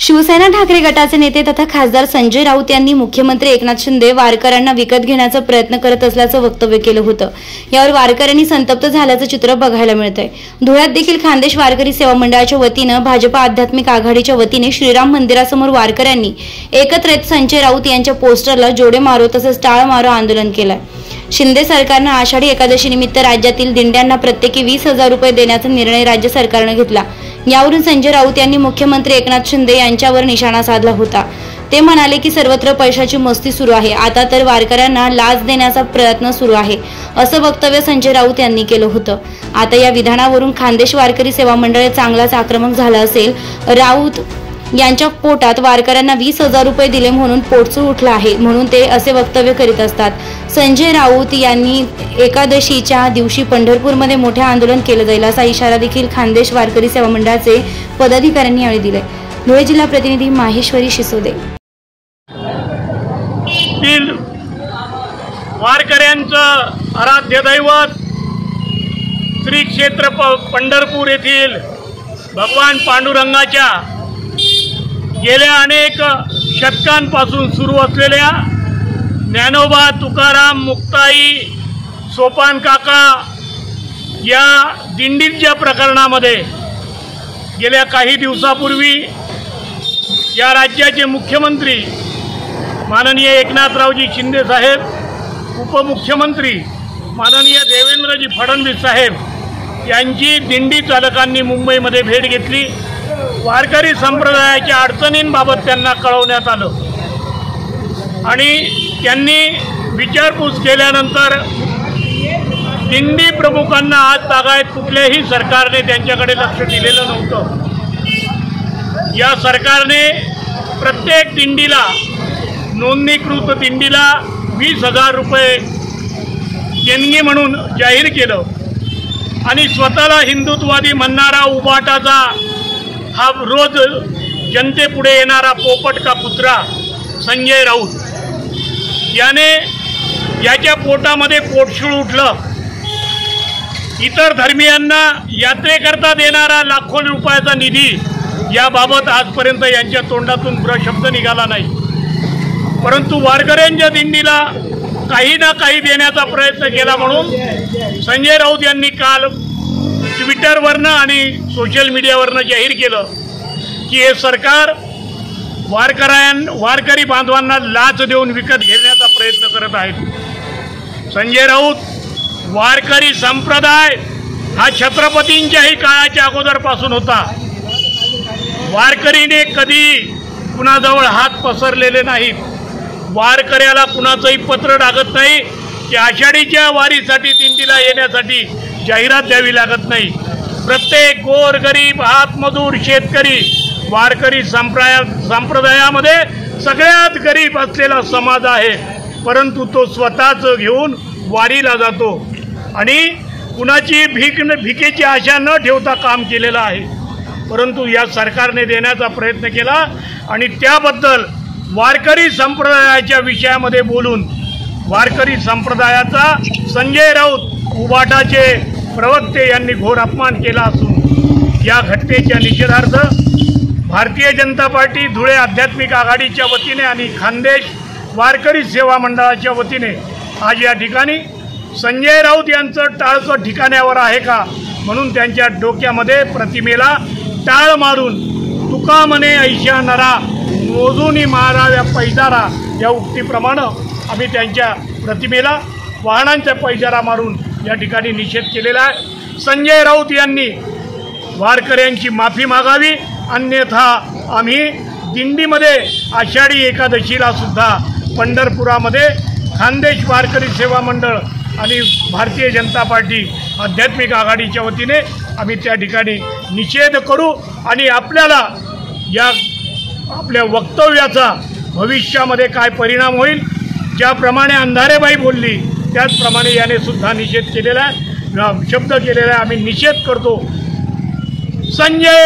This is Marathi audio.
शिवसेना ठाकरे गटाचे नेते तथा खासदार संजय राऊत यांनी मुख्यमंत्री एकनाथ शिंदे वारकऱ्यांना विकत घेण्याचा प्रयत्न करत असल्याचं वक्तव्य केलं होतं। यावर वारकऱ्यांनी संतप्त झाल्याचं चित्र बघायला मिळतंय। धुळ्यात देखील खानदेश वारकरी सेवा मंडळाच्या वतीनं भाजपा आध्यात्मिक आघाडीच्या वतीने श्रीराम मंदिरासमोर वारकऱ्यांनी एकत्र येत संजय राऊत यांच्या पोस्टरला जोडे मारो तसंच टाळ मारो आंदोलन केलंय। शिंदे सरकारनं आषाढी एकादशी निमित्त राज्यातील दिंड्यांना प्रत्येकी 20,000 रुपये देण्याचा निर्णय राज्य सरकारनं घेतला। यावरून संजय राऊत यांनी मुख्यमंत्री एकनाथ शिंदे यांच्यावर निशाणा साधला होता। ते म्हणाले की सर्वत्र पैशाची मस्ती सुरू आहे, आता तर वारकऱ्यांना लाच देण्याचा प्रयत्न सुरू आहे, असं वक्तव्य संजय राऊत यांनी केलं होतं। आता या विधानावरून खानदेश वारकरी सेवा मंडळ चांगलाच आक्रमक झालं असेल। राऊत यांच्या पोटात वारकऱ्यांना 20,000 रुपये दिले म्हणून पोटचूळ उठला आहे, म्हणून ते असे वक्तव्य करीत असतात। संजय राऊत यांनी एकादशीच्या दिवशी पंढरपूरमध्ये मोठे आंदोलन केलं जाईल असा इशारा देखील खानदेश वारकरी सेवा मंडळाचे पदाधिकाऱ्यांनी यावेळी दिले। धुळे जिल्हा प्रतिनिधी माहेश्वरी शिसोदे। वारकऱ्यांचं आराध्य दैवत श्री क्षेत्र पंढरपूर येथील भगवान पांडुरंगाच्या गेल्या अनेक शतकांपासून सुरू असलेल्या ज्ञानोबा तुकाराम मुक्ताई सोपान काका या दिंडीच्या प्रकरणामध्ये गेल्या काही दिवसापूर्वी या राज्याचे मुख्यमंत्री माननीय एकनाथरावजी शिंदे साहेब, उपमुख्यमंत्री माननीय देवेंद्रजी फडणवीस साहेब यांची दिंडी चालकांनी मुंबईमध्ये भेट घेतली। वारकरी संप्रदायाच्या अडचणींबाबत त्यांना कळवण्यात आलं आणि त्यांनी विचारपूस केल्यानंतर दिंडी प्रमुखांना आज तागायत कुठल्याही सरकारने त्यांच्याकडे लक्ष दिलेलं नव्हतं। या सरकारने प्रत्येक दिंडीला, नोंदणीकृत दिंडीला 20,000 रुपये देणगी म्हणून जाहीर केलं आणि स्वतःला हिंदुत्ववादी म्हणणारा उबाटाचा हा रोज जनतेपुढे येणारा पोपट का कुत्रा संजय राऊत याने याच्या पोटामध्ये पोटशूळ उठलं। इतर धर्मियांना यात्रेकरता देणारा लाखो रुपयाचा निधी याबाबत आजपर्यंत यांच्या तोंडातून शब्द निघाला नाही, परंतु वारकऱ्यांच्या दिंडीला काही ना काही देण्याचा प्रयत्न केला म्हणून संजय राऊत यांनी काल ट्विटरवरनं आणि सोशल मीडियावरनं जाहीर केलं की हे सरकार वारकरी बांधवांना लाच देऊन विकत घेण्याचा प्रयत्न करत आहे। संजय राऊत, वारकरी संप्रदाय हा छत्रपतींच्याही काळाच्या अगोदरपासून होता। वारकरीने कधी कुणाजवळ हात पसरलेले नाहीत। वारकऱ्याला कुणाचंही पत्र लागत नाही की आषाढीच्या वारीसाठी दिंडीला येण्यासाठी जाहिरात द्यावी लागत नाही। प्रत्येक गोरगरीब, हातमजूर, शेतकरी वारकरी संप्रदायामध्ये सगळ्यात गरीब असलेला समाज आहे, परंतु तो स्वतःच घेऊन वारीला जातो आणि कुणाची भिकेची आशा न ठेवता काम केलेलं आहे। परंतु या सरकारने देण्याचा प्रयत्न केला आणि त्याबद्दल वारकरी संप्रदायाच्या विषयामध्ये बोलून वारकरी संप्रदायाचा संजय राऊत उबाटाचे प्रवक्ते यांनी घोर अपमान केला असून या घटनेच्या निषेधार्थ भारतीय जनता पार्टी धुळे आध्यात्मिक आघाडीच्या वतीने आणि खानदेश वारकरी सेवा मंडळाच्या वतीने आज या ठिकाणी संजय राऊत यांचं टाळकं ठिकाण्यावर आहे का म्हणून त्यांच्या डोक्यामध्ये प्रतिमेला टाळ मारून तुका म्हणे ऐशा नरा मोजूनी माराव्या पैजारा या उक्तीप्रमाणे आम्ही त्यांच्या प्रतिमेला वाहनांचा पैजारा मारून या ठिकाणी निषेध केलेला आहे। संजय राऊत यांनी वारकऱ्यांची माफी मागावी, अन्यथा आम्ही दिंडीमध्ये आषाढी एकादशीला सुद्धा पंढरपुरामध्ये खानदेश वारकरी सेवा मंडळ आणि भारतीय जनता पार्टी आध्यात्मिक आघाडीच्या वतीने आम्ही त्या ठिकाणी निषेध करू आणि आपल्याला या आपल्या वक्तव्याचा भविष्यामध्ये काय परिणाम होईल, ज्याप्रमाणे अंधारेबाई बोलली त्याचप्रमाणे याने सुद्धा निषेध केलेला आहे, शब्द केलेला आहे। आम्ही निषेध करतो। संजय